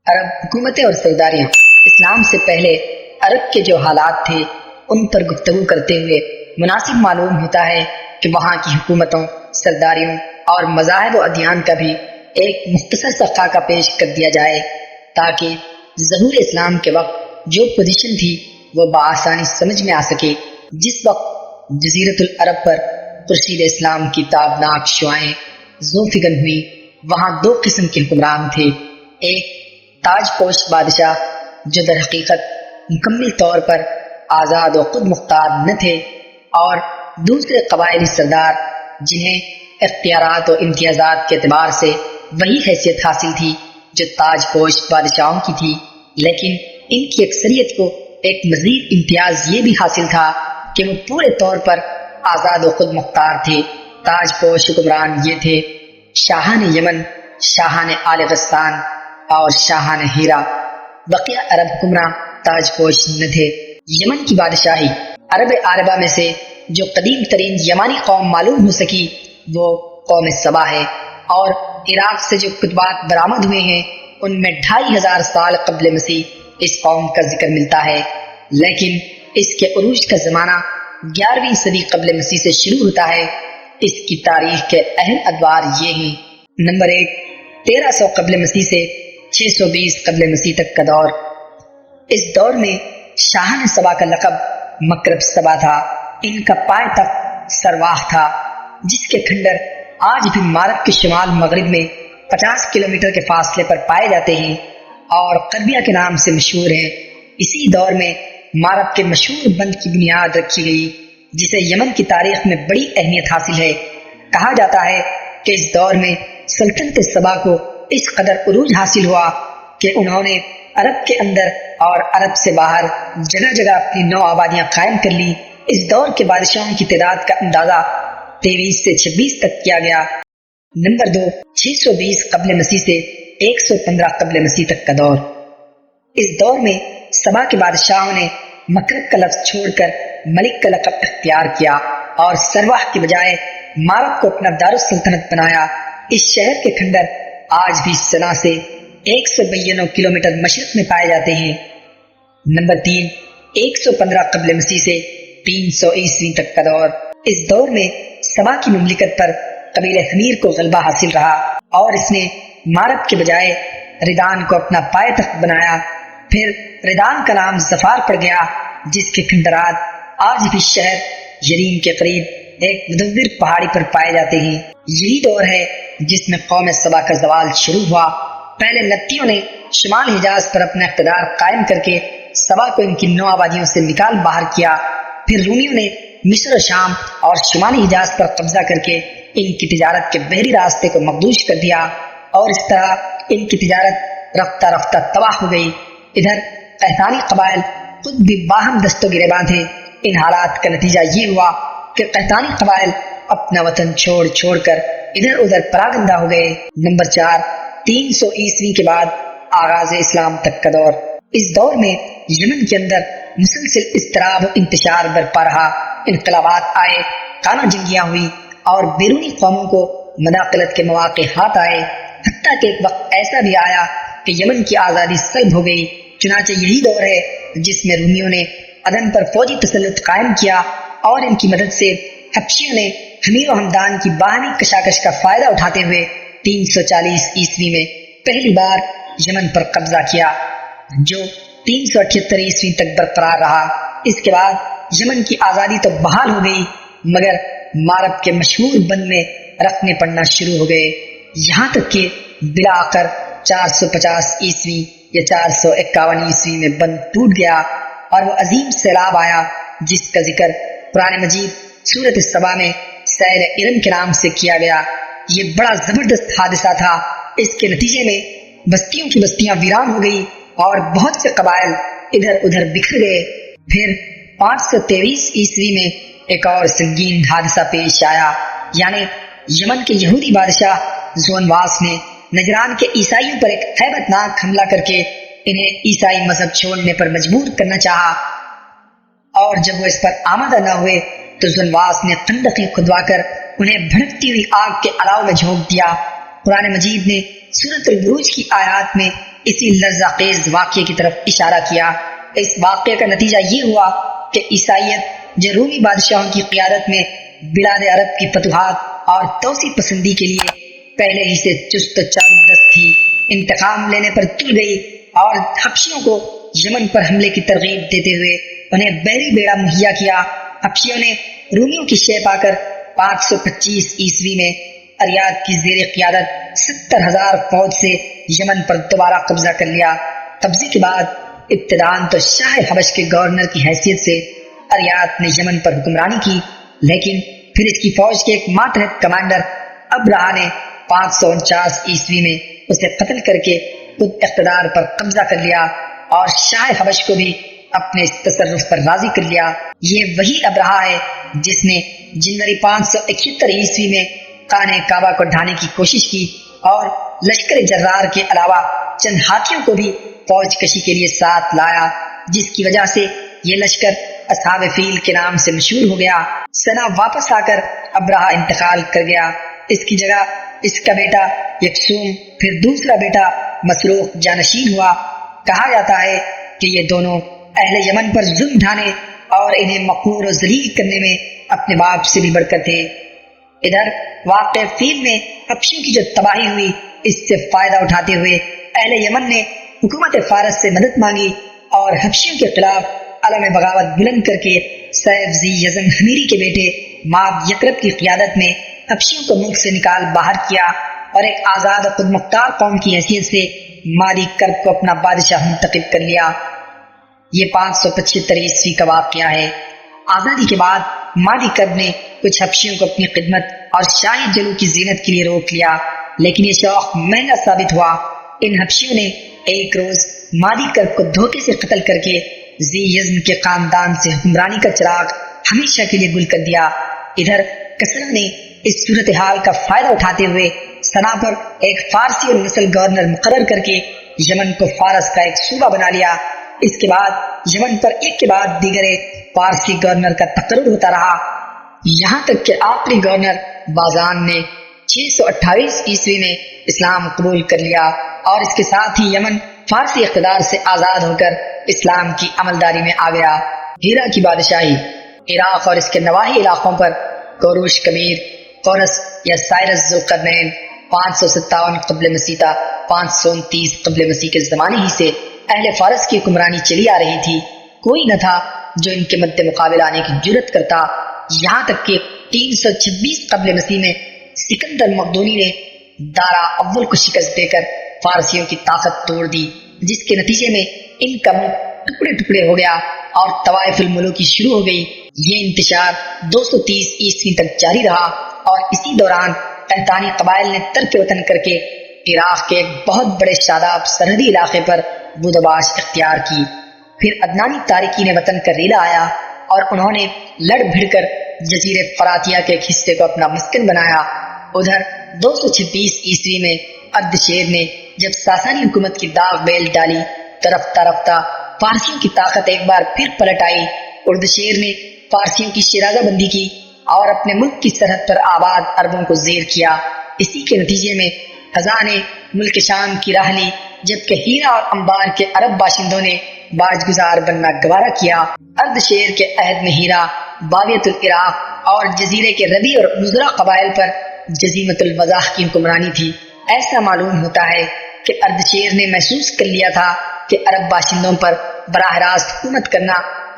عرب حکومتیں اور سرداریاں اسلام سے پہلے عرب کے جو حالات تھے ان پر گفتگو کرتے ہوئے مناسب معلوم ہوتا ہے کہ وہاں کی حکومتوں، سرداریوں اور مذاہب و ادیان کا بھی ایک مختصر سا خاکہ پیش کر دیا جائے تاکہ ظہور اسلام کے وقت جو پوزیشن تھی وہ بآسانی سمجھ میں آ سکے۔ جس وقت جزیرۃ العرب پر خورشید اسلام کی تابناک شعاعیں ذوفگن ہوئی، وہاں دو قسم کے حکمران تھے۔ ایک تاج پوش بادشاہ جو در حقیقت مکمل طور پر آزاد و خود مختار نہ تھے، اور دوسرے قبائلی سردار جنہیں اختیارات و امتیازات کے اعتبار سے وہی حیثیت حاصل تھی جو تاج پوش بادشاہوں کی تھی، لیکن ان کی اکثریت کو ایک مزید امتیاز یہ بھی حاصل تھا کہ وہ پورے طور پر آزاد و خود مختار تھے۔ تاج پوش حکمران یہ تھے: شاہان یمن، شاہان آل غسان اور شاہان ہیرا۔ بقیہ عرب حکمراں تاج پوش نہ تھے۔ یمن کی بادشاہی عرب عاربہ میں سے جو قدیم ترین یمانی قوم معلوم ہو سکی وہ قوم سبا ہے، اور عراق سے جو کتبات برآمد ہوئے ہیں ان میں 2500 سال قبل مسیح اس قوم کا ذکر ملتا ہے، لیکن اس کے عروج کا زمانہ 11ویں صدی قبل مسیح سے شروع ہوتا ہے۔ اس کی تاریخ کے اہم ادوار یہ ہیں: نمبر 1، 1300 قبل مسیح سے 620 قبل مسیح تک کا دور۔ اس دور میں شاہان سبا کا لقب مکرب سبا تھا۔ ان کا پائے تخت سرواہ تھا، جس کے کھنڈر آج بھی مارب کے شمال مغرب میں 50 کلومیٹر کے فاصلے پر پائے جاتے ہیں اور قربیہ کے نام سے مشہور ہیں۔ اسی دور میں مارب کے مشہور بند کی بنیاد رکھی گئی جسے یمن کی تاریخ میں بڑی اہمیت حاصل ہے۔ کہا جاتا ہے کہ اس دور میں سلطنت سبا کو اس قدر عروج حاصل ہوا کہ انہوں نے عرب کے اندر اور عرب سے باہر جگہ جگہ اپنی نو آبادیاں قائم کر لی۔ اس دور کے بادشاہوں کی تعداد کا اندازہ 23 سے 26 تک کیا گیا۔ نمبر 2، 620 قبل مسیح سے 115 قبل مسیح تک کا دور۔ اس دور میں سبا کے بادشاہوں نے مکرب کا لفظ چھوڑ کر ملک کا لقب اختیار کیا اور سرواہ کی بجائے مارب کو اپنا دارالسلطنت بنایا۔ اس شہر کے کھنڈر آج بھی سنا سے 192 کلومیٹر مشرق میں پائے جاتے ہیں۔ نمبر 3، 115 قبل مسیح سے 300 عیسوی تک کا دور۔ اس دور میں سبا کی مملکت پر قبیلہ حمیر کو غلبہ حاصل رہا اور اس نے مارب کے بجائے ردان کو اپنا پائے تخت بنایا۔ پھر ردان کا نام ظفار پڑ گیا، جس کے کھنڈرات آج بھی شہر یریم کے قریب ایک مدور پہاڑی پر پائے جاتے ہیں۔ یہی دور ہے جس میں قوم سبا کا زوال شروع ہوا۔ پہلے نتیوں نے شمال حجاز پر اپنا اقتدار قائم کر کے سبا کو ان کی نو آبادیوں سے نکال باہر کیا۔ پھر رومیوں نے مصر و شام اور شمالی حجاز پر قبضہ کر کے ان کی تجارت کے بحری راستے کو مخدوش کر دیا، اور اس طرح ان کی تجارت رفتہ رفتہ تباہ ہو گئی۔ ادھر قحطانی قبائل خود بھی باہم دست و گریباں تھے۔ ان حالات کا نتیجہ یہ ہوا کہ قحطانی قبائل اپنا وطن چھوڑ چھوڑ کر ادھر ادھر پراگندہ ہو گئے۔ نمبر 4، 300 عیسوی کے بعد آغاز اسلام تک کا دور۔ اس دور میں یمن کے اندر مسلسل اضطراب و انتشار برپا رہا۔ انقلابات آئے، خانہ جنگیاں ہوئی اور بیرونی قوموں کو مداخلت کے مواقع ہاتھ آئے، حتیٰ کہ ایک وقت ایسا بھی آیا کہ یمن کی آزادی سلب ہو گئی۔ چنانچہ یہی دور ہے جس میں رومیوں نے عدن پر فوجی تسلط قائم کیا اور ان کی مدد سے حبشیوں نے حمیر و ہمدان کی باہمی کشاکش کا فائدہ اٹھاتے ہوئے 340 عیسوی میں پہلی بار یمن پر قبضہ کیا، جو 378 عیسوی تک برقرار رہا۔ اس کے بعد یمن کی آزادی تو بحال ہو گئی، مگر مارب کے مشہور بند میں رکھنے پڑنا شروع ہو گئے، یہاں تک کہ بلاخر 450 عیسوی یا 451 عیسوی میں بند ٹوٹ گیا اور وہ عظیم سیلاب آیا جس کا ذکر قرآن مجید سورۃ السبا میں سیل ارم کے نام سے کیا گیا۔ یہ بڑا زبردست حادثہ تھا۔ اس کے نتیجے میں بستیوں کی بستیاں ویران ہو گئی اور بہت سے قبائل ادھر ادھر بکھر گئے۔ پھر 523 عیسوی میں ایک اور سنگین حادثہ پیش آیا، یعنی یمن کے یہودی بادشاہ زونواس نے نجران کے عیسائیوں پر ایک ہیبت ناک حملہ کر کے انہیں عیسائی مذہب چھوڑنے پر مجبور کرنا چاہا، اور جب وہ اس پر آمادہ نہ ہوئے تو زونواس نے خندقیں کھدوا کر انہیں بھڑکتی ہوئی آگ کے الاؤ میں جھونک دیا۔ قرآن مجید نے سورۃ البروج کی آیات میں اسی لرزہ خیز واقعے کی طرف اشارہ کیا۔ اس واقعے کا نتیجہ یہ ہوا کہ عیسائیت جو رومی بادشاہوں کی قیادت میں بلاد عرب کی فتوحات اور توسیع پسندی کے لیے پہلے ہی سے چست و چاودست تھی، انتقام لینے پر تل گئی اور حبشیوں کو یمن پر حملے کی ترغیب دیتے ہوئے انہیں بحری بیڑا مہیا کیا۔ حبشیوں نے رومیوں کی شے پا کر 525 عیسوی میں اریاد کی زیر قیادت 70,000 فوج سے یمن پر دوبارہ قبضہ کر لیا۔ قبضے کے بعد ابتداءً تو شاہ حبش کے گورنر کی حیثیت سے اریاد نے یمن پر حکمرانی کی، لیکن پھر اس کی فوج کے ایک ماتحت کمانڈر ابرہا نے 549 عیسوی میں اسے قتل کر کے خود اقتدار پر قبضہ کر لیا اور شاہ حبش کو بھی اپنے اس تصرف پر راضی کر لیا۔ یہ وہی ابرہا ہے جس نے جنوری 571 عیسوی میں خانہ کعبہ کو ڈھانے کی کوشش کی اور لشکر جرار کے علاوہ چند ہاتھیوں کو بھی فوج کشی کے لیے ساتھ لایا، جس کی وجہ سے یہ لشکر اصحاب فیل کے نام سے مشہور ہو گیا۔ سنا واپس آ کر ابرہا انتقال کر گیا۔ اس کی جگہ اس کا بیٹا یکسوم پھر دوسرا بیٹا مسروق جانشین ہوا۔ کہا جاتا ہے کہ یہ دونوں اہل یمن پر ظلم ڈھانے اور انہیں مقہور و ذلیل کرنے میں اپنے باپ سے بھی بڑھ کر تھے۔ ادھر واقع فیل میں حبشیوں کی جو تباہی ہوئی، اس سے فائدہ اٹھاتے ہوئے اہل یمن نے حکومت فارس سے مدد مانگی اور حبشیوں کے خلاف علم بغاوت بلند کر کے سیف ذی یزن حمیری کے بیٹے ماد یکرب کی قیادت میں حبشیوں کو ملک سے نکال باہر کیا اور ایک آزاد و خود مختار قوم کی حیثیت سے مادی کرب کو اپنا بادشاہ منتخب کر لیا۔ یہ 575 عیسوی کا واقعہ ہے۔ آزادی کے بعد مادی کرب نے کچھ حبشیوں کو اپنی خدمت اور شاہی جلو کی زینت کے لیے روک لیا، لیکن یہ شوق مہنگا ثابت ہوا۔ ان حبشیوں نے ایک روز مادی کرب کو دھوکے سے قتل کر کے ذی یزن کے خاندان سے حکمرانی کا چراغ ہمیشہ کے لیے گل کر دیا۔ ادھر کسرا نے اس صورتحال کا فائدہ اٹھاتے ہوئے سنا پر ایک فارسی اور نسل گورنر مقرر کر کے یمن کو فارس کا ایک صوبہ بنا لیا۔ اس کے بعد یمن پر ایک کے بعد دیگر فارسی گورنر کا تقرر ہوتا رہا، یہاں تک کہ آخری گورنر بازان نے 628 عیسوی میں اسلام قبول کر لیا اور اس کے ساتھ ہی یمن فارسی اقتدار سے آزاد ہو کر اسلام کی عملداری میں آ گیا۔ ہیرا کی بادشاہی عراق اور اس کے نواحی علاقوں پر کوروش کبیر، قورس یا سائرس ذوالقرنین 557 قبل مسیح تا 529 قبل مسیح کے زمانے ہی سے اہل فارس کی حکمرانی چلی آ رہی تھی۔ کوئی نہ تھا جو ان کے مد مقابل آنے کی جرت کرتا، یہاں تک کہ 326 قبل مسیح میں سکندر مقدونی نے دارا اول کو شکست دے کر فارسیوں کی طاقت توڑ دی، جس کے نتیجے میں ان کا ملک ٹکڑے ٹکڑے ہو گیا اور طوائف الملوکی شروع ہو گئی۔ یہ انتشار 230 عیسوی تک جاری رہا اور اسی دوران قحطانی قبائل نے ترک وطن کر کے عراق کے ایک بہت بڑے شاداب سرحدی علاقے پر بودباش اختیار کی۔ پھر عدنانی تارکین وطن کا ریلا آیا اور انہوں نے لڑ بھڑ کر جزیرے فراتیہ کے ایک حصے کو اپنا مسکن بنایا۔ ادھر 226 عیسوی میں اردشیر نے جب ساسانی حکومت کی داغ بیل ڈالی تو رفتہ رفتہ فارسیوں کی طاقت ایک بار پھر پلٹ آئی۔ اردشیر نے فارسیوں کی شیرازہ بندی کی اور اپنے ملک کی سرحد پر آباد عربوں کو زیر کیا۔ اسی کے نتیجے میں خزاں نے ملک شام کی راہ لی، جبکہ ہیرا اور انبار کے عرب باشندوں نے باج گزار بننا گوارا کیا۔ اردشیر کے عہد میں ہیرا، باویت العراق اور جزیرے کے ربی اور نزرا قبائل پر جزیمت الوضاح کی حکمرانی تھی۔ ایسا معلوم ہوتا ہے کہ اردشیر نے محسوس کر لیا تھا کہ عرب باشندوں پر براہ راست حکومت کرنا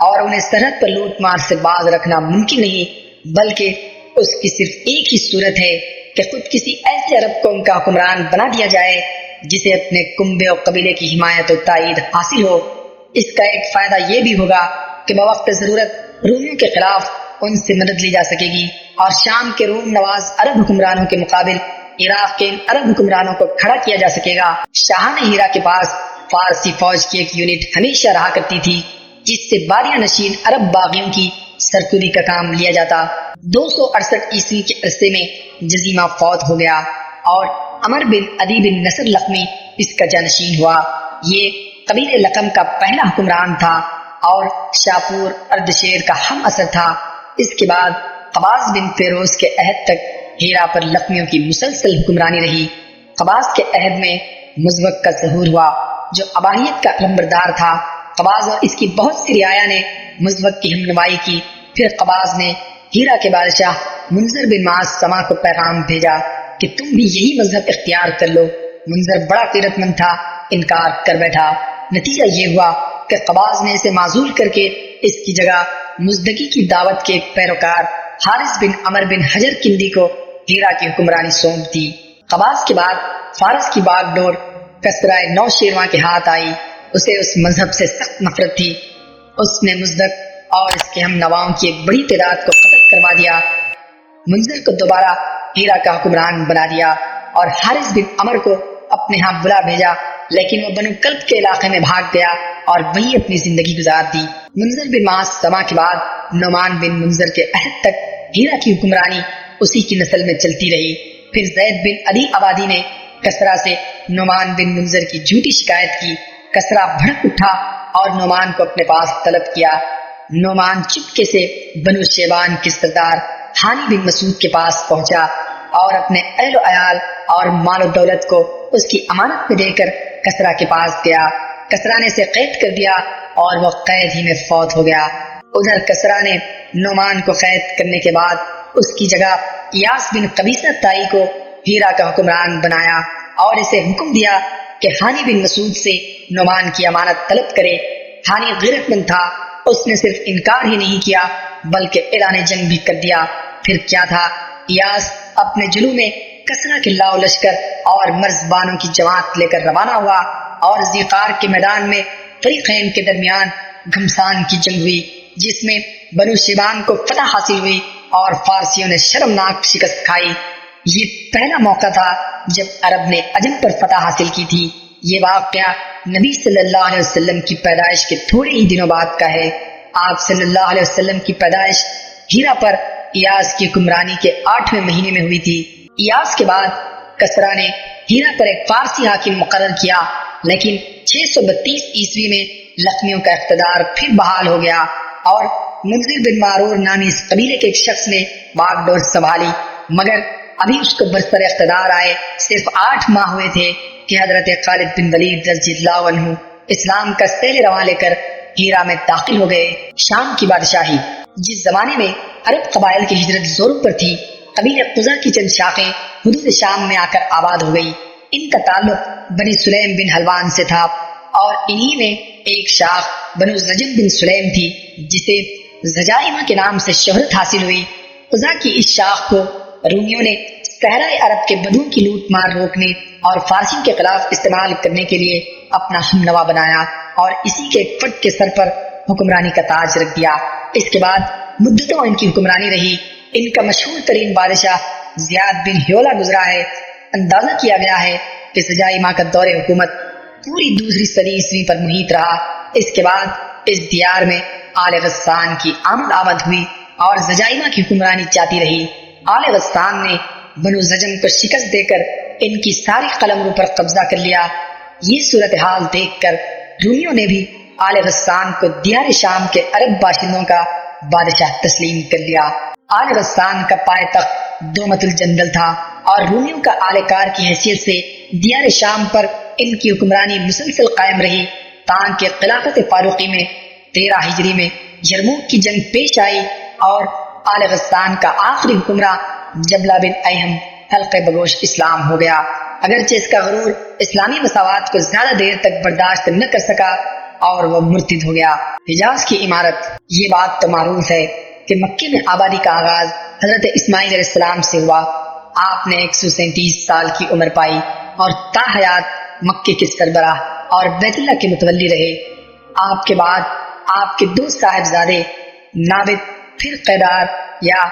اور انہیں سرحد پر لوٹ مار سے باز رکھنا ممکن نہیں، بلکہ اس کی صرف ایک ہی صورت ہے کہ خود کسی ایسے عرب قوم کا حکمران بنا دیا جائے جسے اپنے کنبے اور قبیلے کی حمایت و تائید حاصل ہو۔ اس کا ایک فائدہ یہ بھی ہوگا کہ بوقت ضرورت رومیوں کے خلاف ان سے مدد لی جا سکے گی اور شام کے روم نواز عرب حکمرانوں کے مقابل عراق کے عرب حکمرانوں کو کھڑا کیا جا سکے گا۔ شاہانہ ہیرا کے پاس فارسی فوج کی ایک یونٹ ہمیشہ رہا کرتی تھی جس سے باریہ نشین عرب باغیوں کی سرکوبی کا کام لیا جاتا۔ 268 عیسوی کے عرصے میں جزیمہ فوت ہو گیا اور عمر بن عدی بن نصر لقمی اس کا جانشین ہوا۔ یہ قبیل لقم کا پہلا حکمران تھا اور شاپور اردشیر کا ہم اثر تھا۔ اس کے بعد قباس بن فیروز کے عہد تک ہیرا پر لقمیوں کی مسلسل حکمرانی رہی۔ قباس کے عہد میں مزوق کا ظہور ہوا جو اباہیت کا علمبردار تھا۔ قباز اور اس کی بہت سی رعایا نے مزدق کی ہمنمائی کی۔ پھر قباز نے ہیرا کے بادشاہ منظر بن معاذ سما کو پیغام بھیجا کہ تم بھی یہی مذہب اختیار کر لو۔ منظر بڑا غیرت مند تھا، انکار کر بیٹھا۔ نتیجہ یہ ہوا کہ قباز نے اسے معزول کر کے اس کی جگہ مزدقی کی دعوت کے ایک پیروکار حارث بن عمر بن حجر کندی کو ہیرا کی حکمرانی سونپ دی۔ قباز کے بعد فارس کی باغ ڈور کسرائے نو شیرواں کے ہاتھ آئی۔ اسے اس مذہب سے سخت نفرت تھی۔ اس نے مزدق اور اس کے ہم نواؤں کی ایک بڑی تعداد کو قتل کروا دیا۔ منظر کو دوبارہ ہیرا کا حکمران بنا دیا اور حارث بن عمر کو اپنے ہاں بلا بھیجا، لیکن وہ بنو کلب کے علاقے میں بھاگ گیا اور وہی اپنی زندگی گزار دی۔ منظر بن معاذ سما کے بعد نعمان بن منظر کے عہد تک ہیرا کی حکمرانی اسی کی نسل میں چلتی رہی۔ پھر زید بن عدی آبادی نے کسرا سے نعمان بن منظر کی جھوٹی شکایت کی۔ کسرا بھڑک اٹھا اور نعمان کو اپنے پاس طلب کیا۔ نعمان چپکے سے بنو شیبان کے سردار ہانی بن مسعود کے پاس پہنچا اور اپنے اہل و عیال اور مال و دولت کو اس کی امانت میں دے کر کسرا کے پاس گیا۔ کسرا نے اسے قید کر دیا اور وہ قید ہی میں فوت ہو گیا۔ ادھر کسرا نے نعمان کو قید کرنے کے بعد اس کی جگہ ایاس بن قبیصہ تائی کو ہیرا کا حکمران بنایا اور اسے حکم دیا کہ ہانی بن مسعود سے نعمان کی امانت طلب کرے۔ ہانی غیرت مند تھا، اس نے صرف انکار ہی نہیں کیا بلکہ اعلان جنگ بھی کر دیا۔ پھر کیا تھا، ایاس اپنے جلو میں کسرا کے لاؤ لشکر اور مرزبانوں کی جماعت لے کر روانہ ہوا اور ذیقار کے میدان میں فریقین کے درمیان گھمسان کی جنگ ہوئی، جس میں بنو شیبان کو فتح حاصل ہوئی اور فارسیوں نے شرمناک شکست کھائی۔ یہ پہلا موقع تھا جب عرب نے عجم پر فتح حاصل کی تھی۔ یہ واقعہ نبی صلی اللہ علیہ وسلم کی پیدائش کے تھوڑے ہی دنوں بعد کا ہے۔ آپ صلی اللہ علیہ وسلم کی پیدائش ہیرا پر ایاس کی حکمرانی کے 8ویں مہینے میں ہوئی تھی۔ ایاس کے بعد کسرا نے ہیرا پر ایک فارسی حاکم مقرر کیا، لیکن 632 عیسوی میں لخمیوں کا اقتدار پھر بحال ہو گیا اور منذر بن معرور نامی اس قبیلے کے ایک شخص نے باغ ڈور سنبھالی، مگر ابھی اس کو برسر اقتدار آئے صرف 8 ماہ ہوئے تھے کہ حضرت خالد بن ولید رضی اللہ عنہ اسلام کا سیل رواں لے کر ہیرا میں داخل ہو گئے۔ شام کی بادشاہی، جس زمانے میں عرب قبائل کی ہجرت زوروں پر تھی، قبیلہ قزا کی چند شاخیں حدود شام میں آ کر آباد ہو گئی۔ ان کا تعلق بنی سلیم بن حلوان سے تھا اور انہی میں ایک شاخ بنو زجم بن سلیم تھی جسے زجائمہ کے نام سے شہرت حاصل ہوئی۔ قزا کی اس شاخ کو رومیوں نے صحرائے عرب کے بدو کی لوٹ مار روکنے اور فارسیوں کے خلاف استعمال کرنے کے لیے اپنا ہم نوا بنایا اور اسی کے فٹ کے سر پر حکمرانی کا تاج رکھ دیا۔ اس کے بعد مدتوں ان کی حکمرانی رہی۔ ان کا مشہور ترین بادشاہ زیاد بن ہیولا گزرا ہے۔ اندازہ کیا گیا ہے کہ زجائمہ کا دور حکومت پوری دوسری صدی عیسوی پر محیط رہا۔ اس کے بعد اس دیار میں آل غسان کی آمد ہوئی اور زجائمہ کی حکمرانی جاتی رہی۔ آل غسان نے بنو زجم کو شکست دے کر ان کی ساری قلمروں پر قبضہ کر لیا۔ یہ صورتحال دیکھ کر رومیوں نے بھی آل غسان کو دیار شام کے عرب باشندوں کا بادشاہ تسلیم کر لیا۔ آل غسان کا پائے تخت دومت الجندل تھا اور رومیوں کا آل کار کی حیثیت سے دیار شام پر ان کی حکمرانی مسلسل قائم رہی تاکہ خلافت فاروقی میں 13 ہجری میں یرموک کی جنگ پیش آئی اور آل غسان کا آخری حکمراں جبلہ بن ایہم حلقہ بگوش اسلام ہو گیا، اگرچہ اس کا غرور اسلامی مساوات کو زیادہ دیر تک برداشت نہ کر سکا اور وہ مرتد ہو گیا۔ حجاز کی عمارت، یہ بات تو معروف ہے کہ مکے میں آبادی کا آغاز حضرت اسماعیل علیہ السلام سے ہوا۔ آپ نے 137 سال کی عمر پائی اور تا حیات مکے کے سربراہ اور بیت اللہ کے متولی رہے۔ آپ کے بعد آپ کے 2 صاحبزادے نابد پھر قیدار یا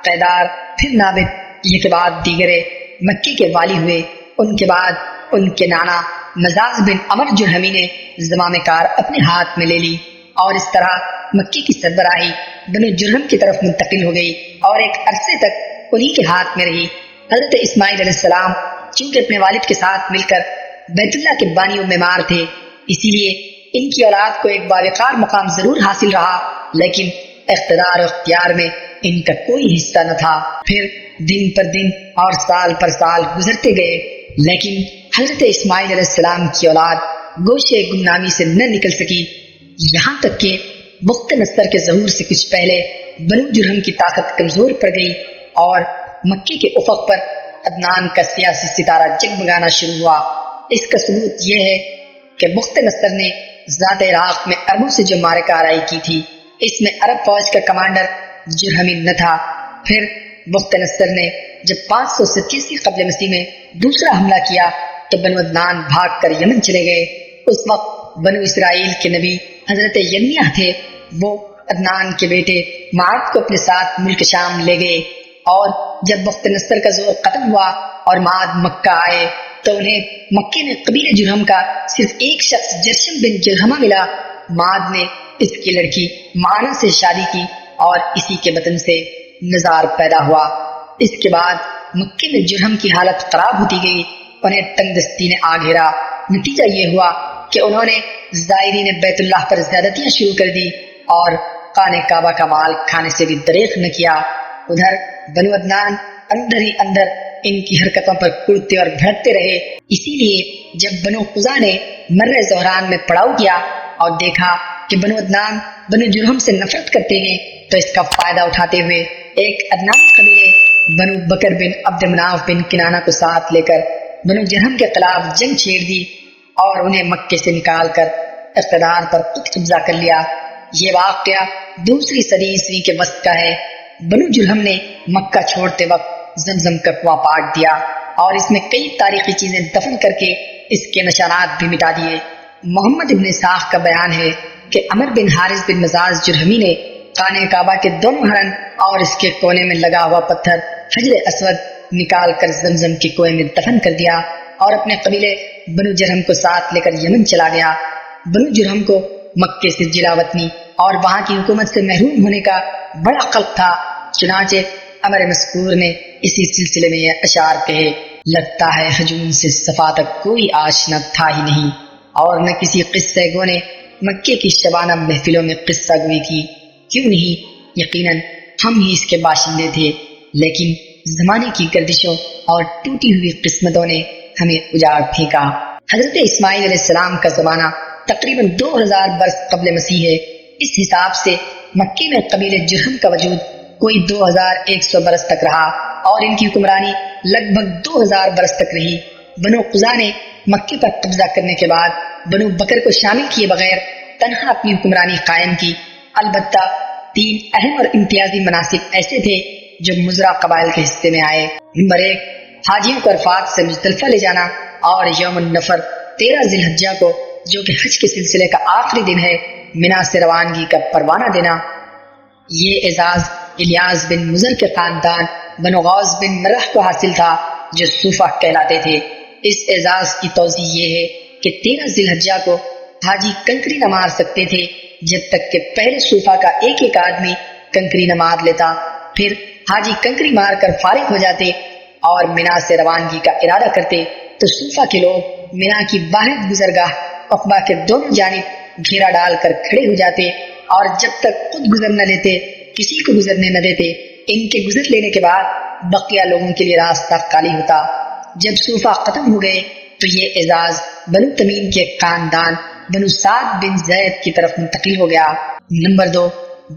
قیدار پھر نابد، یہ کے بعد دیگرے مکے کے والی ہوئے۔ ان کے بعد ان کے نانا مزاز بن عمر جرہمی نے زمام کار اپنے ہاتھ میں لے لی اور اس طرح مکے کی سربراہی بنو جرہم کی طرف منتقل ہو گئی اور ایک عرصے تک انہی کے ہاتھ میں رہی۔ حضرت اسماعیل علیہ السلام چونکہ اپنے والد کے ساتھ مل کر بیت اللہ کے بانی و معمار تھے، اسی لیے ان کی اولاد کو ایک باوقار مقام ضرور حاصل رہا، لیکن اقتدار و اختیار میں ان کا کوئی حصہ نہ تھا۔ پھر دن پر دن اور سال پر سال گزرتے گئے، لیکن حضرت اسماعیل علیہ السلام کی اولاد گوشے گمنامی سے نہ نکل سکی، یہاں تک کہ بخت نصر کے ظہور سے کچھ پہلے بنو جرہم کی طاقت کمزور پڑ گئی اور مکے کے افق پر عدنان کا سیاسی ستارہ جگمگانا شروع ہوا۔ اس کا ثبوت یہ ہے کہ بخت نصر نے ذات عراق میں عربوں سے جو معرکہ آرائی کی تھی، اس میں عرب فوج کا کمانڈر جرہمی نہ تھا۔ پھر بخت نصر نے جب 587 قبل مسیح میں دوسرا حملہ کیا تو بنو عدنان بھاگ کر یمن چلے گئے۔ اس وقت بنو اسرائیل کے نبی حضرت یرمیہ تھے، وہ عدنان کے بیٹے معاد کو اپنے ساتھ ملک شام لے گئے، اور جب بخت نصر کا زور ختم ہوا اور معاد مکہ آئے تو انہیں مکے میں قبیلہ جرہم کا صرف ایک شخص جرشم بن جرہمہ ملا۔ معاد نے اس کی لڑکی معانہ سے شادی کی اور اسی کے بطن سے نزار پیدا ہوا۔ اس کے بعد مکے میں جرہم کی حالت خراب ہوتی گئی، انہیں تنگ دستی نے آ گھیرا۔ نتیجہ یہ ہوا کہ انہوں نے زائرین بیت اللہ پر زیادتیاں شروع کر دی اور خانہ کعبہ کا مال کھانے سے بھی دریغ نہ کیا۔ ادھر بنو عدنان اندر ہی اندر ان کی حرکتوں پر کڑتے اور بھڑکتے رہے۔ اسی لیے جب بنو قزا نے مرہ زہران میں پڑاؤ کیا اور دیکھا کہ بنو عدنان بنو جرہم سے نفرت کرتے ہیں تو اس کا فائدہ اٹھاتے ہوئے ایک عدنانی قبیلے بنو بکر بن عبد مناف بن کنانہ کو ساتھ لے کر بنو جرہم کے خلاف جنگ چھیڑ دی اور انہیں مکے سے نکال کر اقتدار پر خود قبضہ کر لیا۔ یہ واقعہ دوسری صدی عیسوی کے وسط کا ہے۔ بنو جرہم نے مکہ چھوڑتے وقت زمزم کا کنواں پاٹ دیا اور اس میں کئی تاریخی چیزیں دفن کر کے اس کے نشانات بھی مٹا دیے۔ محمد ابن اسحاق کا بیان ہے کہ عمر بن حارث بن مزاز جرہمی نے خانہ کعبہ کے دونوں ہرن اور اس کے کونے میں لگا ہوا پتھر حجر اسود نکال کر زمزم کے کنویں میں دفن کر دیا اور اپنے قبیلے بنو جرہم کو ساتھ لے کر یمن چلا گیا۔ بنو جرہم کو مکے سے جلا وطنی اور وہاں کی حکومت سے محروم ہونے کا بڑا قلق تھا، چنانچہ امر مذکور نے اسی سلسلے میں یہ اشعار کہے: لگتا ہے ہجوم سے صفا تک کوئی آشنا تھا ہی نہیں، اور نہ کسی قصے گو نے مکے کی شبانہ محفلوں میں قصہ گوئی کی۔ کیوں نہیں، یقیناً ہم ہی اس کے باشندے تھے، لیکن زمانے کی گردشوں اور ٹوٹی ہوئی قسمتوں نے ہمیں اجاڑ پھینکا۔ حضرت اسماعیل علیہ السلام کا زمانہ تقریباً 2000 برس قبل مسیح ہے۔ اس حساب سے مکے میں قبیلہ جرہم کا وجود کوئی 2100 برس تک رہا اور ان کی حکمرانی لگ بھگ 2000 برس تک رہی۔ بنو قزا نے مکے پر قبضہ کرنے کے بعد بنو بکر کو شامل کیے بغیر تنہا اپنی حکمرانی قائم کی۔ البتہ 3 اہم اور امتیازی مناصب ایسے تھے جو مزرع قبائل کے حصے میں آئے۔ نمبر 1، حاجیوں کو عرفات سے مزدلفہ لے جانا اور یوم النفر 13 ذی الحجہ کو جو کہ حج کے سلسلے کا آخری دن ہے منا سے روانگی کا پروانہ دینا۔ یہ اعزاز الیاس بن مزر کے خاندان بنو غوث بن مرح کو حاصل تھا جو صوفہ کہلاتے تھے۔ اس اعزاز کی توضیح یہ ہے کہ 13 ذی الحجہ کو حاجی کنکری نہ مار سکتے تھے جب تک کہ پہلے صوفہ کا ایک ایک آدمی کنکری نہ مار لیتا، پھر حاجی کنکری مار کر فارغ ہو جاتے اور منا سے روانگی کا ارادہ کرتے تو صوفہ کے لوگ منا کی واحد گزرگاہ عقبہ کے دونوں جانب گھیرا ڈال کر کھڑے ہو جاتے اور جب تک خود گزر نہ لیتے کسی کو گزرنے نہ دیتے۔ ان کے گزر لینے کے بعد بقیہ لوگوں کے لیے راستہ خالی ہوتا۔ جب صوفہ ختم ہو گئے تو یہ اعزاز بنو تمیم کے خاندان بنو سعد بن زید کی طرف منتقل ہو گیا۔ نمبر 2،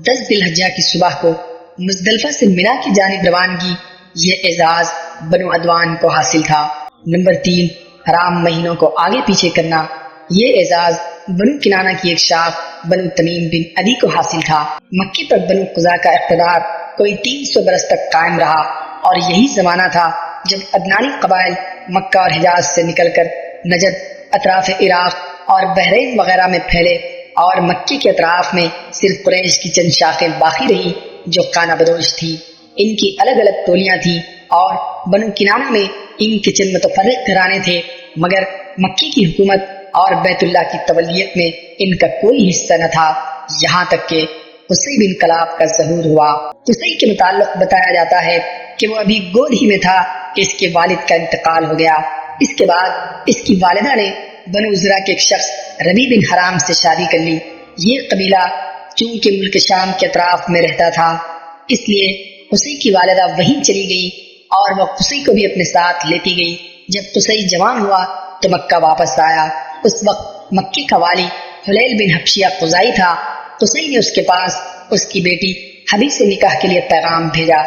10 ذی الحجہ کی صبح کو مزدلفہ سے منا کی جانب روانگی، یہ اعزاز بنو عدوان کو حاصل تھا۔ نمبر 3، حرام مہینوں کو آگے پیچھے کرنا، یہ اعزاز بنو کنانہ کی ایک شاخ بنو تمیم بن عدی کو حاصل تھا۔ مکے پر بنو قزا کا اقتدار کوئی 300 برس تک قائم رہا اور یہی زمانہ تھا جب عدنانی قبائل مکہ اور حجاز سے نکل کر نجد، اطراف عراق اور بحرین وغیرہ میں پھیلے اور مکے کے اطراف میں صرف قریش کی چند شاخیں باقی رہی جو خانہ بدوش تھی۔ ان کی الگ الگ ٹولیاں تھیں اور بنو کنانہ میں ان کے چند متفرق گھرانے تھے، مگر مکے کی حکومت اور بیت اللہ کی تولیت میں ان کا کوئی حصہ نہ تھا، یہاں تک کہ قصی بن کلاب کا ظہور ہوا۔ قصی کے متعلق بتایا جاتا ہے کہ وہ ابھی گود ہی میں تھا کہ اس کے والد کا انتقال ہو گیا۔ اس کے بعد اس کی والدہ نے بنو عزرا کے ایک شخص ربی بن حرام سے شادی کر لی۔ یہ قبیلہ چونکہ ملک شام کے اطراف میں رہتا تھا اس لیے قصی کی والدہ وہیں چلی گئی اور وہ قصی کو بھی اپنے ساتھ لیتی گئی۔ جب قصی جوان ہوا تو مکہ واپس آیا۔ اس وقت مکی کا والی حلیل بن حبشیہ قزائی تھا، قصی نے اس کے پاس اس کی بیٹی حبی سے نکاح کے لیے پیغام بھیجا۔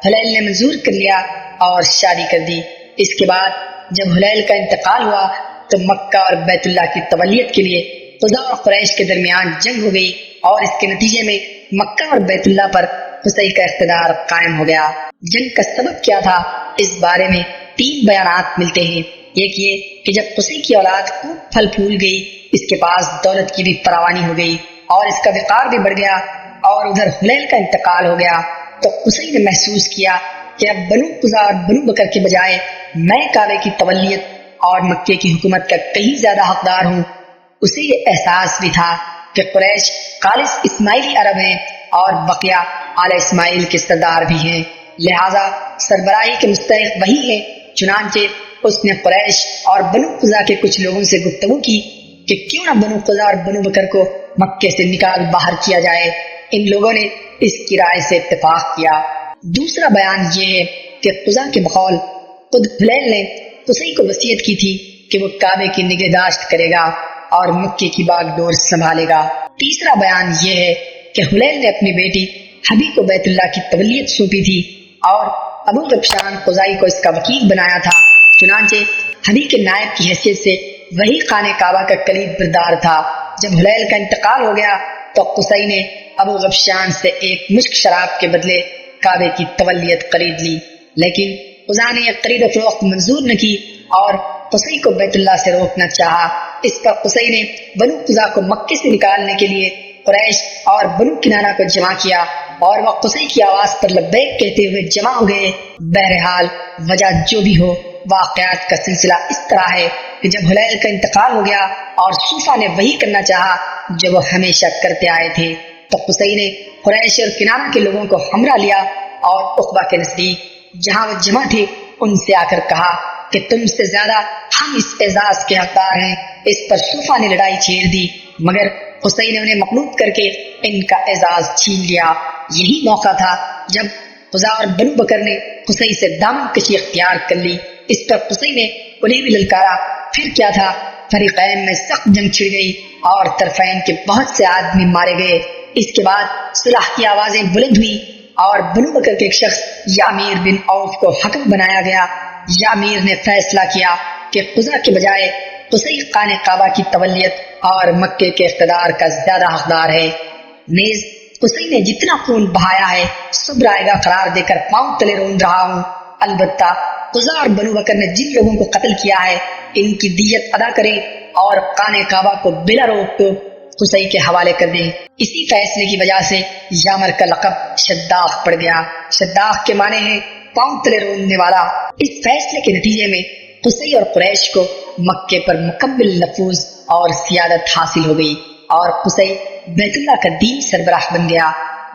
حلیل نے منظور کر لیا اور شادی کر دی۔ اس کے بعد جب حلیل کا انتقال ہوا تو مکہ اور بیت اللہ کی تولیت کے لیے قضا اور قریش کے درمیان جنگ ہو گئی، اور اس کے نتیجے میں مکہ اور بیت اللہ پر قصی کا اقتدار قائم ہو گیا۔ جنگ کا سبب کیا تھا، اس بارے میں 3 بیانات ملتے ہیں۔ ایک یہ کہ جب قصی کی اولاد خوب پھل پھول گئی، اس کے پاس دولت کی بھی فراوانی ہو گئی اور اس کا وقار بھی بڑھ گیا، اور ادھر حلیل کا انتقال ہو گیا تو قصی نے محسوس کیا کہ اب بنو قزا اور بنو بکر کے بجائے میں کعبے کی تولیت اور مکے کی حکومت کا کہیں زیادہ حقدار ہوں۔ اسے یہ احساس بھی تھا کہ قریش خالص اسماعیلی عرب ہیں اور بقیہ آل اسماعیل کے سردار بھی ہیں، لہذا سربراہی کے مستحق وہی ہیں۔ چنانچہ اس نے قریش اور بنو قزا کے کچھ لوگوں سے گفتگو کی کہ کیوں نہ بنو قزا اور بنو بکر کو مکے سے نکال باہر کیا جائے۔ ان لوگوں نے اس کی رائے سے اتفاق کیا۔ دوسرا بیان یہ ہے کہ قزا کے بقول خود حلیل نے قصی کو وصیت کی تھی کہ وہ کعبے کی نگہداشت کرے گا اور مکے کی باغ ڈور سنبھالے گا۔ تیسرا بیان یہ ہے کہ حلیل نے اپنی بیٹی حبی کو بیت اللہ کی تولیت سونپی تھی اور ابو غبشان قزائی کو اس کا وکیل بنایا تھا۔ چنانچہ حبی کے نائب کی حیثیت سے وہی خانہ کعبہ کا کلید بردار تھا۔ جب حلیل کا انتقال ہو گیا تو قصی نے ابو غبشان سے ایک مشک شراب کے بدلے کعبے کی تولیت خرید لی، لیکن قزا نے یہ خرید و فروخت منظور نہ کی اور قصی کو بیت اللہ سے روکنا چاہا۔ اس پر قصی نے بنو قزا کو مکے سے نکالنے کے لیے قریش اور بنو کنانہ کو جمع کیا اور وہ قصی کی آواز پر لبیک کہتے ہوئے جمع ہو گئے۔ بہرحال وجہ جو بھی ہو، واقعات کا سلسلہ اس طرح ہے کہ جب حلیل کا انتقال ہو گیا اور صوفہ نے وہی کرنا چاہا جو وہ ہمیشہ کرتے آئے تھے، تو قصی نے قریش اور کنانہ کے لوگوں کو ہمراہ لیا اور عقبہ کے نزدیک جہاں وہ جمع تھے ان سے آ کر کہا کہ تم سے زیادہ ہم اس اعزاز کے حقدار ہیں۔ اس پر صوفہ نے لڑائی چھیڑ دی، مگر قصی نے انہیں مغلوب کر کے ان کا اعزاز چھین لیا۔ یہی موقع تھا جب قزا اور بنو بکر نے قصی سے دامن کشی اختیار کر لی۔ اس پر قصی نے انہیں بھی للکارا۔ پھر کیا تھا، فریقین میں سخت جنگ چھڑ گئی اور طرفین کے بہت سے آدمی مارے گئے۔ اس کے بعد صلح کی آوازیں بلند ہوئی اور بنو بکر کے ایک شخص یامیر بن عوف کو حکم بنایا گیا۔ یامیر نے فیصلہ کیا کہ قزا کے بجائے قصی خانہ کعبہ کی تولیت اور مکے کے اقتدار کا زیادہ حقدار ہے۔ نیز قصی نے جتنا خون بہایا ہے سب رائے گا قرار دے کر پاؤں تلے روند رہا ہوں۔ البتہ قزا اور بنو بکر نے جن لوگوں کو قتل کیا ہے ان کی دیت ادا کریں اور خانہ کعبہ کو بلا روک ٹوک قصی کے حوالے کر دیں۔ اسی فیصلے کی وجہ سے یامر کا لقب شداخ پڑ گیا۔ شداخ کے معنی ہے پاؤں تلے روندنے والا۔ اس فیصلے کے نتیجے میں قصی اور قریش کو مکے پر مکمل نفوذ اور سیادت حاصل ہو گئی اور قصی بیت اللہ کا دین سربراہ بن گیا،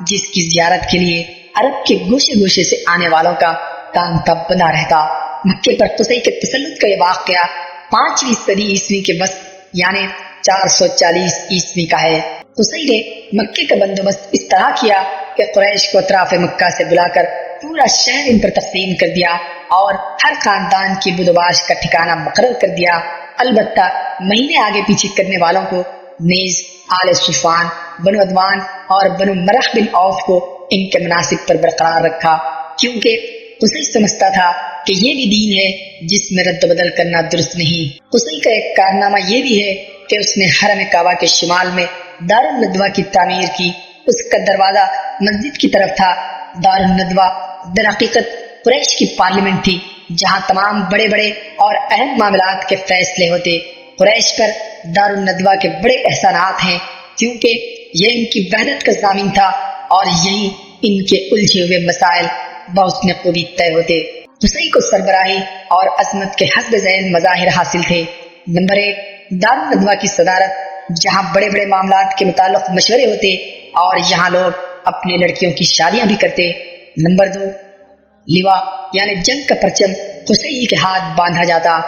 جس کی زیارت کے لیے عرب کے گوشے گوشے سے آنے والوں کا تانتا بنا رہتا۔ مکے پر قصی کے تسلط کا یہ واقعہ 5ویں صدی عیسوی کے وسط یعنی 440 عیسوی کا ہے۔ قصی نے مکے کا بندوبست اس طرح کیا کہ قریش کو اطراف مکہ سے بلا کر پورا شہر ان پر تقسیم کر دیا اور ہر خاندان کی بدوباش کا ٹھکانہ مقرر کر دیا۔ البتہ مہینے آگے پیچھے کرنے والوں کو نیز آل صفوان، بنو عدوان اور بنو مرخ بن عوف کو ان کے مناسب پر برقرار رکھا، کیونکہ قصی سمجھتا تھا کہ یہ بھی دین ہے جس میں رد و بدل کرنا درست نہیں۔ قصی کا ایک کارنامہ یہ بھی ہے کہ اس نے حرم کعبہ کے شمال میں دار الندوہ کی تعمیر کی۔ اس کا دروازہ مسجد کی طرف تھا۔ دار الندوہ در حقیقت قریش کی پارلیمنٹ تھی جہاں تمام بڑے بڑے اور اہم معاملات کے فیصلے ہوتے۔ قریش پر دار الندوہ کے بڑے احسانات ہیں کیونکہ یہ ان کی وحدت کا ضامن تھا اور یہی ان کے الجھے ہوئے مسائل بحسن خوبی طے ہوتے۔ قصی کو سربراہی اور عظمت کے حسب ذیل مظاہر حاصل تھے۔ نمبر 1، دار الندوہ کی صدارت، جہاں بڑے بڑے معاملات کے متعلق مشورے ہوتے اور یہاں لوگ اپنی لڑکیوں کی شادیاں بھی کرتے۔ نمبر 2، لیوا یعنی جنگ کا پرچم قصی کے ہاتھ باندھا جاتا۔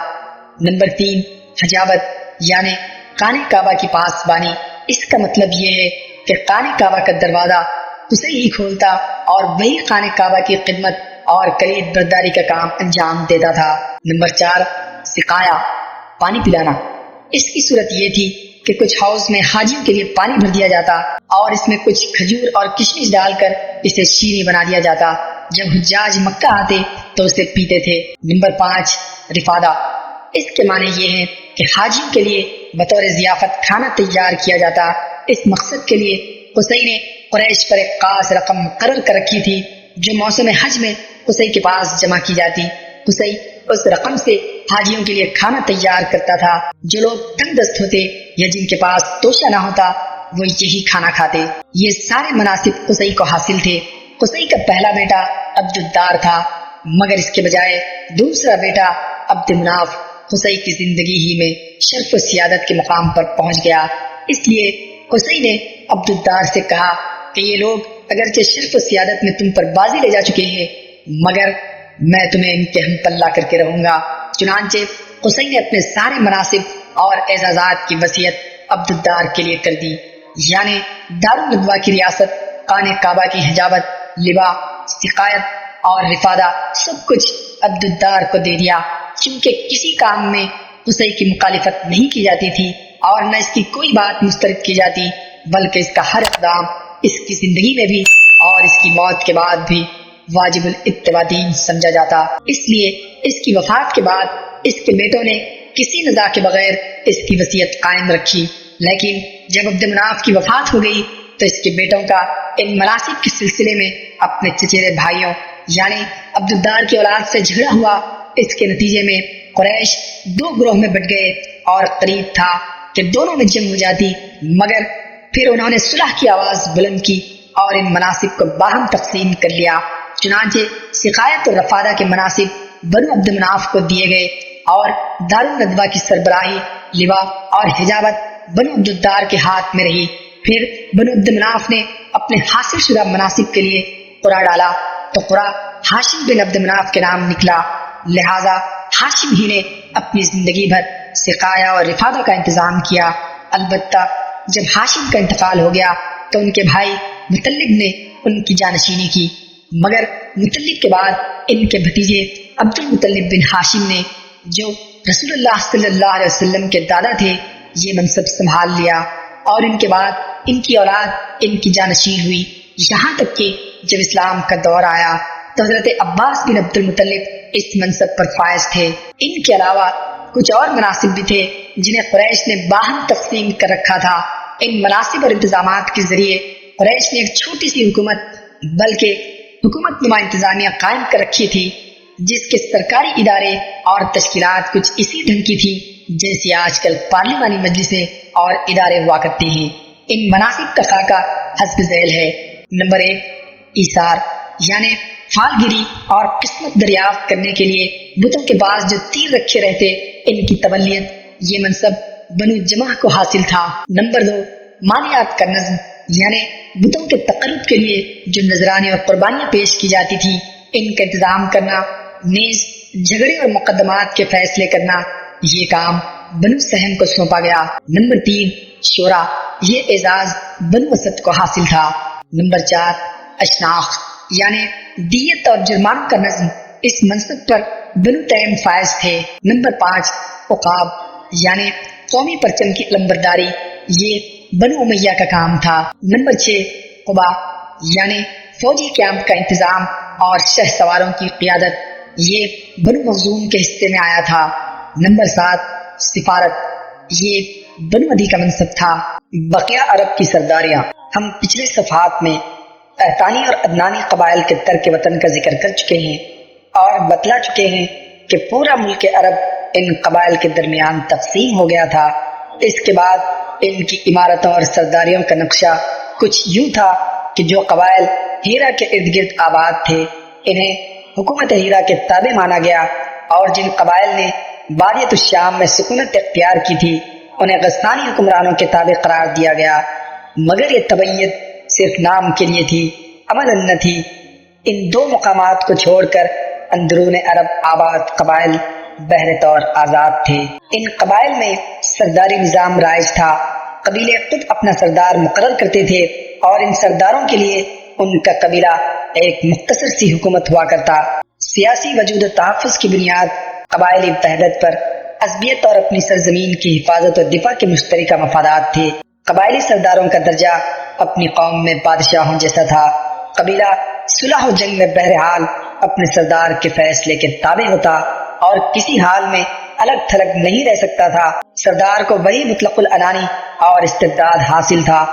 نمبر 3، حجابت یعنی خانہ کعبہ کی پاسبانی۔ اس کا مطلب یہ ہے کہ خانہ کعبہ کا دروازہ قصی ہی کھولتا اور وہی خانہ کعبہ کی خدمت اور کلید برداری کا کام انجام دیتا تھا۔ نمبر 4، سقایا، پانی پلانا۔ اس کی صورت یہ تھی کہ کچھ ہاؤس میں حاجیوں کے لیے پانی بھر دیا جاتا اور اس میں کچھ کھجور اور کشمش ڈال کر اسے شیریں بنا دیا جاتا۔ جب حجاج مکہ آتے تو اسے پیتے تھے۔ نمبر 5، رفادہ۔ اس کے معنی یہ ہیں کہ حاجیوں کے لیے بطور ضیافت کھانا تیار کیا جاتا۔ اس مقصد کے لیے قصی نے قریش پر ایک خاص رقم مقرر کر رکھی تھی جو موسم حج میں قصی کے پاس جمع کی جاتی۔ قصی اس رقم سے حاجیوں کے لیے کھانا تیار کرتا تھا۔ جو لوگ تنگ دست ہوتے یا جن کے پاس توشہ نہ ہوتا وہ یہی کھانا کھاتے۔ یہ سارے مناسب قصی کو حاصل تھے۔ قصی کا پہلا بیٹا عبد الدار تھا، مگر اس کے بجائے دوسرا بیٹا عبد مناف قصی کی زندگی ہی میں شرف و سیادت کے مقام پر پہنچ گیا۔ اس لیے قصی نے عبد الدار سے کہا کہ یہ لوگ اگرچہ شرف و سیادت میں تم پر بازی لے جا چکے ہیں مگر میں تمہیں ان کے ہم پلہ کر کے رہوں گا۔ چنانچہ قصی نے اپنے سارے مناصب اور اعزازات کی وصیت عبد الدار کے لیے کر دی، یعنی دارالندوا کی ریاست، خانہ کعبہ کی حجابت، لبا، سقایت اور رفادہ سب کچھ عبد الدار کو دے دیا۔ چونکہ کسی کام میں قصی کی مخالفت نہیں کی جاتی تھی اور نہ اس کی کوئی بات مسترد کی جاتی، بلکہ اس کا ہر اقدام اس کی زندگی میں بھی اور اس کی موت کے بعد بھی واجب الاتباع دین سمجھا جاتا۔ اس لیے اس کی وفات کے بعد اس کے بیٹوں نے کسی نزاع کے بغیر اس کی وصیت قائم رکھی، لیکن جب عبد مناف کی وفات ہو گئی تو اس کے بیٹوں کا ان مناسب کے سلسلے میں اپنے چچیرے بھائیوں یعنی عبد الدار کی اولاد سے جھگڑا ہوا۔ اس کے نتیجے میں قریش دو گروہ میں بٹ گئے اور قریب تھا کہ دونوں میں جنگ ہو جاتی، مگر پھر انہوں نے صلح کی آواز بلند کی اور ان مناسب کو باہم تقسیم کر لیا۔ چنانچہ سقایت اور رفادہ کے مناسب بنو عبد مناف کو دیے گئے اور دارالندوا کی سربراہی، لوا اور حجابت بنو عبد الدار کے ہاتھ میں رہی۔ پھر بنو عبد مناف نے اپنے حاصل شدہ مناسب کے لیے قرعہ ڈالا تو قرعہ ہاشم بن عبد مناف کے نام نکلا، لہذا ہاشم ہی نے اپنی زندگی بھر سقایا اور رفادہ کا انتظام کیا۔ البتہ جب ہاشم کا انتقال ہو گیا تو ان کے بھائی مطلب نے ان کی جانشینی کی، مگر مطلب کے بعد ان کے بھتیجے عبد المطلب بن ہاشم نے جو رسول اللہ صلی اللہ علیہ وسلم کے دادا تھے یہ منصب سنبھال لیا، اور ان کے بعد ان کی اولاد ان کی جانشین ہوئی، یہاں تک کہ جب اسلام کا دور آیا تو حضرت عباس بن عبد المطلب اس منصب پر فائز تھے۔ ان کے علاوہ کچھ اور مناصب بھی تھے جنہیں قریش نے باہم تقسیم کر رکھا تھا۔ ان مناصب اور انتظامات کے ذریعے قریش نے ایک چھوٹی سی حکومت بلکہ حکومت نما انتظامیہ قائم کر رکھی تھی، جس کے سرکاری ادارے اور تشکیلات کچھ اسی ڈھنگ کی تھی جیسی آج کل پارلیمانی مجلسیں اور ادارے ہوا کرتے ہیں۔ ان مناصب کا خاکہ حسب ذیل ہے۔ نمبر 1، ایثار، یعنی فال گیری اور قسمت دریافت کرنے کے لیے بتوں کے پاس جو تیر رکھے رہتے ان کی تولیت، یہ منصب بنو جمع کو حاصل تھا۔ نمبر 2، مالیات کا نظم، یعنی بتوں کے تقرب کے لیے جو نذرانے اور قربانیاں پیش کی جاتی تھی ان کا انتظام کرنا، نیز جھگڑے اور مقدمات کے فیصلے کرنا، یہ کام بنو سہم کو سونپا گیا۔ نمبر 3، شورا، یہ اعزاز بنو اسد کو حاصل تھا۔ نمبر 4، اشناخ، یعنی دیت اور جرمانوں کا نظم، اس منصب پر بنو تیم فائز تھے۔ نمبر 5، عقاب، یعنی قومی پرچم کی علمبرداری، یہ بنو امیہ کا کام تھا۔ نمبر 6، قبا، یعنی فوجی کیمپ کا انتظام اور شہ سواروں کی قیادت، یہ بنو مخزوم کے حصے میں آیا تھا۔ نمبر 7، سفارت، یہ بنو عدی کا منصب تھا۔ بقیہ عرب کی سرداریاں، ہم پچھلے صفحات میں قحطانی اور عدنانی قبائل کے ترک وطن کا ذکر کر چکے ہیں اور بتلا چکے ہیں کہ پورا ملک عرب ان قبائل کے درمیان تقسیم ہو گیا تھا۔ اس کے بعد ان کی عمارتوں اور سرداریوں کا نقشہ کچھ یوں تھا کہ جو قبائل ہیرا کے ارد گرد آباد تھے انہیں حکومت ہیرا کے تابع مانا گیا، اور جن قبائل نے بادیت الشام میں سکونت اختیار کی تھی انہیں غسانی حکمرانوں کے تابع قرار دیا گیا، مگر یہ تبعیت صرف نام کے لیے تھی، عملاً نہ تھی۔ ان دو مقامات کو چھوڑ کر اندرون عرب آباد قبائل بہر طور آزاد تھے۔ ان قبائل میں سرداری نظام رائج تھا، قبیلے خود اپنا سردار مقرر کرتے تھے اور ان سرداروں کے لیے ان کا قبیلہ ایک مختصر سی حکومت ہوا کرتا۔ سیاسی وجود و تحفظ کی بنیاد قبائلی وحدت پر عصبیت اور اپنی سرزمین کی حفاظت و دفاع کے مشترکہ مفادات تھے۔ قبائلی سرداروں کا درجہ اپنی قوم میں بادشاہوں جیسا تھا۔ قبیلہ صلح و جنگ میں بہرحال اپنے سردار کے فیصلے کے تابع ہوتا اور کسی حال میں الگ تھلگ نہیں رہ سکتا تھا۔ سردار کو وہی مطلق العنانی اور استبداد حاصل تھا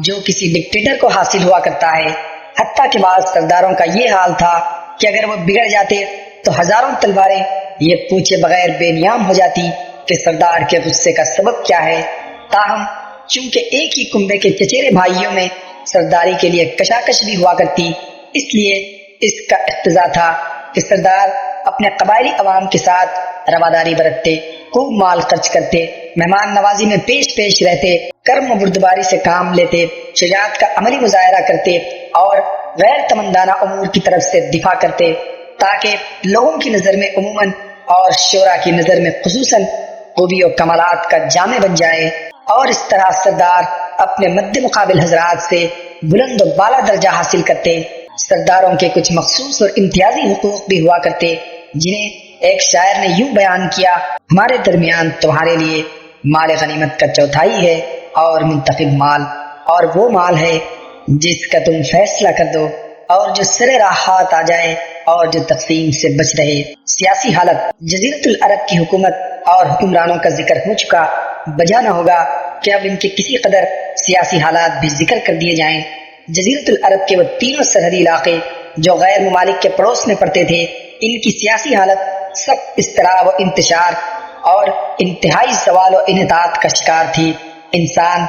جو کسی ڈکٹیٹر کو حاصل ہوا کرتا ہے۔ حتیٰ کہ بعض سرداروں کا یہ حال تھا کہ اگر وہ بگڑ جاتے تو ہزاروں تلواریں یہ پوچھے بغیر بے نیام ہو جاتی کہ سردار کے غصے کا سبب کیا ہے۔ تاہم چونکہ ایک ہی کنبے کے چچیرے بھائیوں میں سرداری کے لیے کشاکش بھی ہوا کرتی، اس لیے اس کا اقتضا تھا کہ سردار اپنے قبائلی عوام کے ساتھ رواداری برتتے، خوب مال خرچ کرتے، مہمان نوازی میں پیش رہتے، کرم و بردباری سے کام لیتے، شجاعت کا عملی مظاہرہ کرتے اور غیر تمندانہ امور کی طرف سے دفاع کرتے تاکہ لوگوں کی نظر میں عموماً اور شورا کی نظر میں خصوصاً خوبی و کمالات کا جامع بن جائے۔ اور اس طرح سردار اپنے مد مقابل حضرات سے بلند و بالا درجہ حاصل کرتے۔ سرداروں کے کچھ مخصوص اور امتیازی حقوق بھی ہوا کرتے جنہیں ایک شاعر نے یوں بیان کیا: ہمارے درمیان تمہارے لیے مال غنیمت کا چوتھائی ہے اور منتخب مال، اور وہ مال ہے جس کا تم فیصلہ کر دو اور جو سر راہ ہاتھ آ جائے اور جو تقسیم سے بچ رہے۔ سیاسی حالت جزیرۃ العرب کی حکومت اور حکمرانوں کا ذکر ہو چکا، بجا نہ ہوگا کہ اب ان کے کسی قدر سیاسی حالات بھی ذکر کر دیے جائیں۔ جزیرۃ العرب کے وہ تینوں سرحدی علاقے جو غیر ممالک کے پڑوس میں پڑتے تھے، ان کی سیاسی حالت سخت اضطراب و انتشار اور انتہائی زوال و انحطاط کا شکار تھی۔ انسان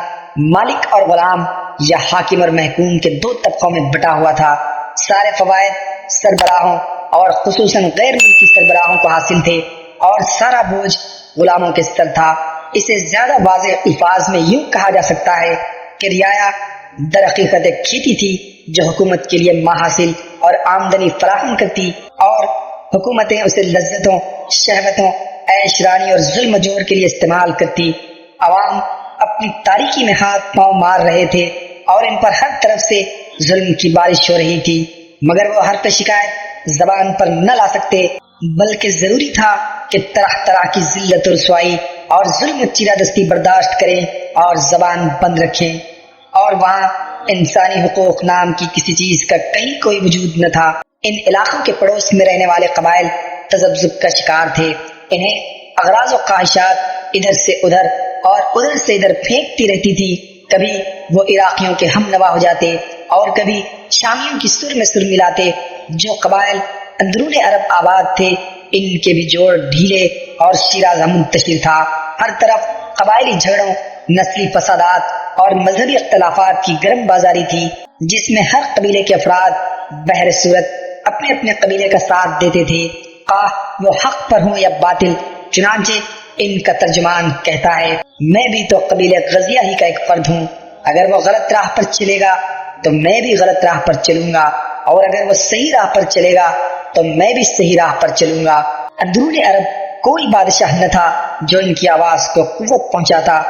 مالک اور غلام یا حاکم اور محکوم کے دو طبقوں میں بٹا ہوا تھا۔ سارے فوائد سربراہوں اور خصوصاً غیر ملکی سربراہوں کو حاصل تھے اور سارا بوجھ غلاموں کے سر تھا۔ اسے زیادہ واضح الفاظ میں یوں کہا جا سکتا ہے کہ رعایا در حقیقت ایک کھیتی تھی جو حکومت کے لیے محاصل اور آمدنی فراہم کرتی، اور حکومتیں اسے لذتوں، شہوتوں، عیش رانی اور ظلم و جور کے لیے استعمال کرتی۔ عوام اپنی تاریکی میں ہاتھ پاؤں مار رہے تھے اور ان پر ہر طرف سے ظلم کی بارش ہو رہی تھی، مگر وہ حرف شکایت زبان پر نہ لا سکتے، بلکہ ضروری تھا کہ طرح طرح کی ذلت و رسوائی اور ظلم و چیرہ دستی برداشت کریں اور زبان بند رکھیں۔ اور وہاں انسانی حقوق نام کی کسی چیز کا کہیں کوئی وجود نہ تھا۔ ان علاقوں کے پڑوس میں رہنے والے قبائل تذبذب کا شکار تھے۔ انہیں اغراض و خواہشات ادھر سے ادھر اور ادھر سے ادھر پھینکتی رہتی تھی۔ کبھی وہ عراقیوں کے ہم نوا ہو جاتے اور کبھی شامیوں کی سر میں سر ملاتے۔ جو قبائل اندرون عرب آباد تھے ان کے بھی جوڑ ڈھیلے اور شیرازہ منتشر تھا۔ ہر طرف قبائلی جھگڑوں، نسلی فسادات اور مذہبی اختلافات کی گرم بازاری تھی، جس میں ہر قبیلے کے افراد بہر صورت اپنے اپنے قبیلے کا ساتھ دیتے تھے، خواہ وہ حق پر ہوں یا باطل۔ چنانچہ ان کا ترجمان کہتا ہے: میں بھی تو قبیلے غزیہ ہی کا ایک فرد ہوں، اگر وہ غلط راہ پر چلے گا تو میں بھی غلط راہ پر چلوں گا، اور اگر وہ صحیح راہ پر چلے گا تو میں بھی صحیح راہ پر چلوں گا۔ اندرون عرب کوئی بادشاہ نہ تھا جو ان کی آواز کو قوت پہنچاتا،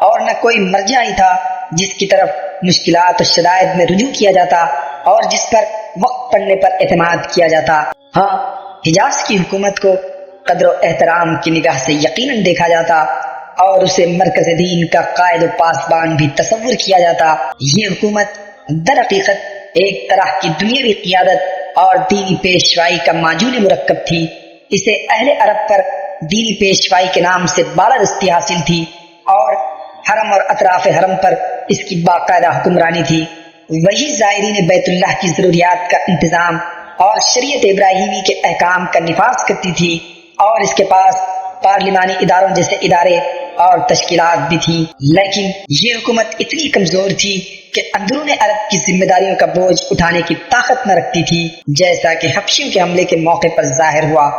اور نہ کوئی مرجع ہی تھا جس کی طرف مشکلات و شدائد میں رجوع کیا جاتا اور جس پر وقت پڑنے پر اعتماد کیا جاتا۔ ہاں، حجاز کی حکومت کو قدر و احترام کی نگاہ سے یقیناً دیکھا جاتا اور اسے مرکز دین کا قائد و پاسبان بھی تصور کیا جاتا۔ یہ حکومت در حقیقت ایک طرح کی دنیاوی قیادت اور دینی پیشوائی کا معجون مرکب تھی۔ اسے اہل عرب پر دینی پیشوائی کے نام سے بالادستی حاصل تھی اور حرم اور اطراف حرم پر اس کی باقاعدہ حکمرانی تھی۔ وہی زائرین بیت اللہ کی ضروریات کا انتظام اور شریعت ابراہیمی کے احکام کا نفاذ کرتی تھی، اور اس کے پاس پارلیمانی اداروں جیسے ادارے اور تشکیلات بھی تھیں۔ لیکن یہ حکومت اتنی کمزور تھی کہ اندرون عرب کی ذمہ داریوں کا بوجھ اٹھانے کی طاقت نہ رکھتی تھی، جیسا کہ حبشیوں کے حملے کے موقع پر ظاہر ہوا۔